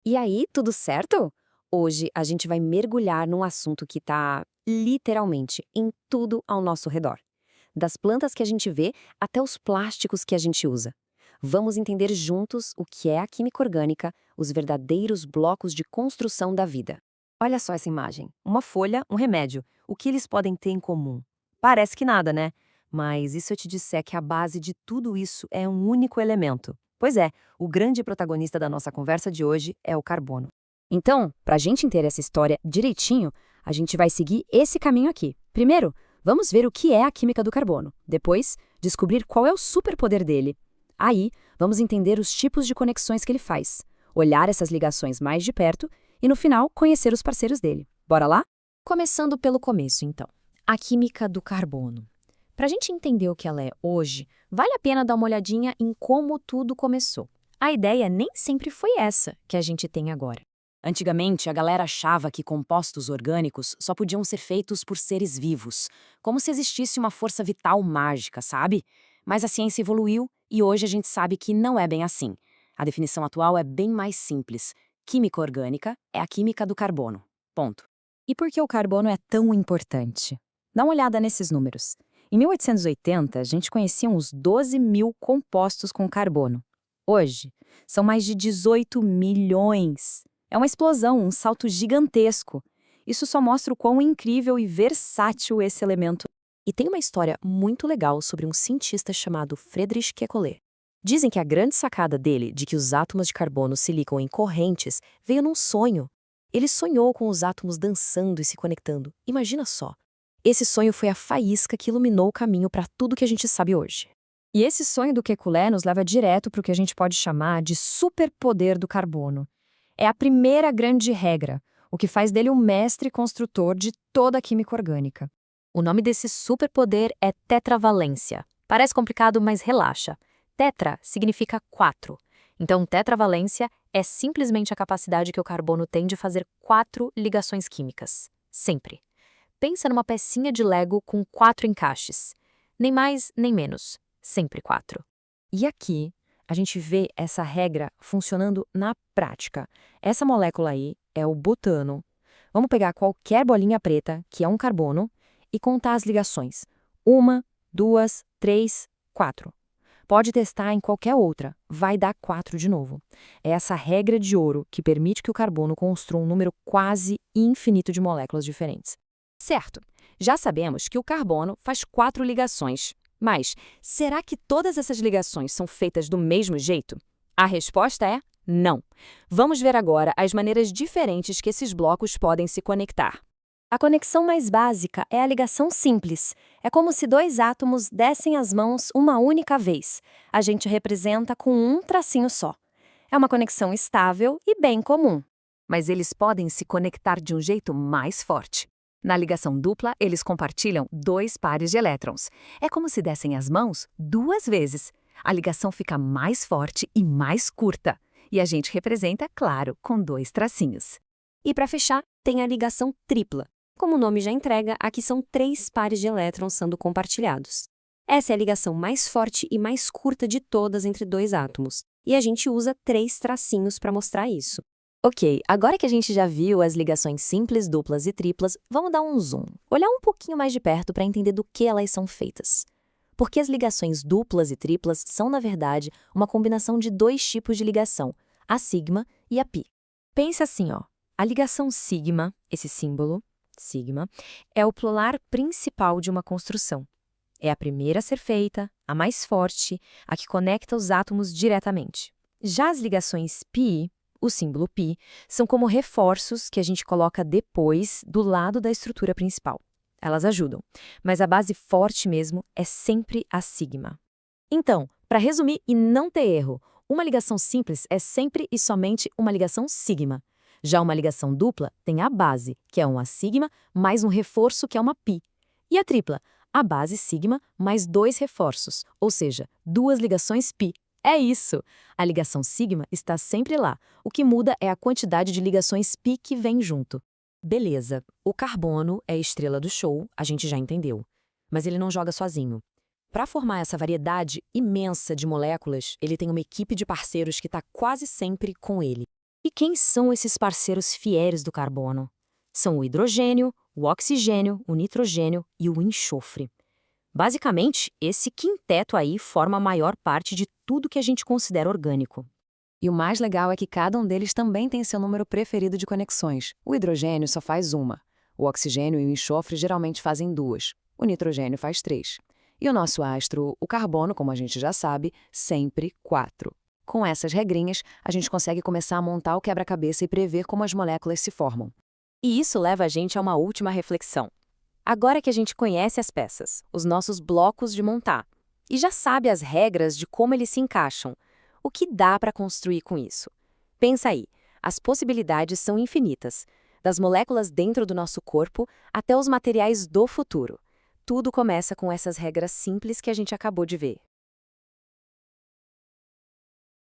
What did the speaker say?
E aí, tudo certo? Hoje a gente vai mergulhar num assunto que está literalmente em tudo ao nosso redor. Das plantas que a gente vê até os plásticos que a gente usa. Vamos entender juntos o que é a química orgânica, os verdadeiros blocos de construção da vida. Olha só essa imagem. Uma folha, um remédio. O que eles podem ter em comum? Parece que nada, né? Mas e se eu te disser que a base de tudo isso é um único elemento? Pois é, o grande protagonista da nossa conversa de hoje é o carbono. Então, para a gente entender essa história direitinho, a gente vai seguir esse caminho aqui. Primeiro, vamos ver o que é a química do carbono. Depois, descobrir qual é o superpoder dele. Aí, vamos entender os tipos de conexões que ele faz, olhar essas ligações mais de perto e, no final, conhecer os parceiros dele. Bora lá? Começando pelo começo, então. A química do carbono. Para a gente entender o que ela é hoje, vale a pena dar uma olhadinha em como tudo começou. A ideia nem sempre foi essa que a gente tem agora. Antigamente, a galera achava que compostos orgânicos só podiam ser feitos por seres vivos, como se existisse uma força vital mágica, sabe? Mas a ciência evoluiu e hoje a gente sabe que não é bem assim. A definição atual é bem mais simples. Química orgânica é a química do carbono. Ponto. E por que o carbono é tão importante? Dá uma olhada nesses números. Em 1880, a gente conhecia uns 12 mil compostos com carbono. Hoje, são mais de 18 milhões. É uma explosão, um salto gigantesco. Isso só mostra o quão incrível e versátil esse elemento é. E tem uma história muito legal sobre um cientista chamado Friedrich Kekulé. Dizem que a grande sacada dele de que os átomos de carbono se ligam em correntes veio num sonho. Ele sonhou com os átomos dançando e se conectando. Imagina só. Esse sonho foi a faísca que iluminou o caminho para tudo que a gente sabe hoje. E esse sonho do Kekulé nos leva direto para o que a gente pode chamar de superpoder do carbono. É a primeira grande regra, o que faz dele o mestre construtor de toda a química orgânica. O nome desse superpoder é tetravalência. Parece complicado, mas relaxa. Tetra significa 4. Então, tetravalência é simplesmente a capacidade que o carbono tem de fazer 4 ligações químicas. Sempre. Pensa numa pecinha de Lego com 4 encaixes. Nem mais, nem menos. Sempre 4. E aqui, a gente vê essa regra funcionando na prática. Essa molécula aí é o butano. Vamos pegar qualquer bolinha preta, que é um carbono, e contar as ligações. 1, 2, 3, 4. Pode testar em qualquer outra, vai dar 4 de novo. É essa regra de ouro que permite que o carbono construa um número quase infinito de moléculas diferentes. Certo, já sabemos que o carbono faz 4 ligações. Mas será que todas essas ligações são feitas do mesmo jeito? A resposta é não. Vamos ver agora as maneiras diferentes que esses blocos podem se conectar. A conexão mais básica é a ligação simples. É como se dois átomos dessem as mãos uma única vez. A gente representa com um tracinho só. É uma conexão estável e bem comum. Mas eles podem se conectar de um jeito mais forte. Na ligação dupla, eles compartilham 2 pares de elétrons. É como se dessem as mãos 2 vezes. A ligação fica mais forte e mais curta. E a gente representa, claro, com 2 tracinhos. E para fechar, tem a ligação tripla. Como o nome já entrega, aqui são 3 pares de elétrons sendo compartilhados. Essa é a ligação mais forte e mais curta de todas entre 2 átomos. E a gente usa 3 tracinhos para mostrar isso. Ok, agora que a gente já viu as ligações simples, duplas e triplas, vamos dar um zoom. Olhar um pouquinho mais de perto para entender do que elas são feitas. Porque as ligações duplas e triplas são, na verdade, uma combinação de 2 tipos de ligação, a sigma e a pi. Pense assim, ó. A ligação sigma, esse símbolo, sigma, é o polar principal de uma construção. É a primeira a ser feita, a mais forte, a que conecta os átomos diretamente. Já as ligações pi, o símbolo π, são como reforços que a gente coloca depois do lado da estrutura principal. Elas ajudam, mas a base forte mesmo é sempre a sigma. Então, para resumir e não ter erro, uma ligação simples é sempre e somente uma ligação sigma. Já uma ligação dupla tem a base, que é uma sigma, mais um reforço, que é uma π. E a tripla, a base sigma mais 2 reforços, ou seja, 2 ligações π. É isso! A ligação sigma está sempre lá. O que muda é a quantidade de ligações π que vem junto. Beleza, o carbono é a estrela do show, a gente já entendeu. Mas ele não joga sozinho. Para formar essa variedade imensa de moléculas, ele tem uma equipe de parceiros que está quase sempre com ele. E quem são esses parceiros fiéis do carbono? São o hidrogênio, o oxigênio, o nitrogênio e o enxofre. Basicamente, esse quinteto aí forma a maior parte de tudo que a gente considera orgânico. E o mais legal é que cada um deles também tem seu número preferido de conexões. O hidrogênio só faz uma. O oxigênio e o enxofre geralmente fazem duas. O nitrogênio faz três. E o nosso astro, o carbono, como a gente já sabe, sempre quatro. Com essas regrinhas, a gente consegue começar a montar o quebra-cabeça e prever como as moléculas se formam. E isso leva a gente a uma última reflexão. Agora que a gente conhece as peças, os nossos blocos de montar, e já sabe as regras de como eles se encaixam, o que dá para construir com isso? Pensa aí, as possibilidades são infinitas, das moléculas dentro do nosso corpo até os materiais do futuro. Tudo começa com essas regras simples que a gente acabou de ver.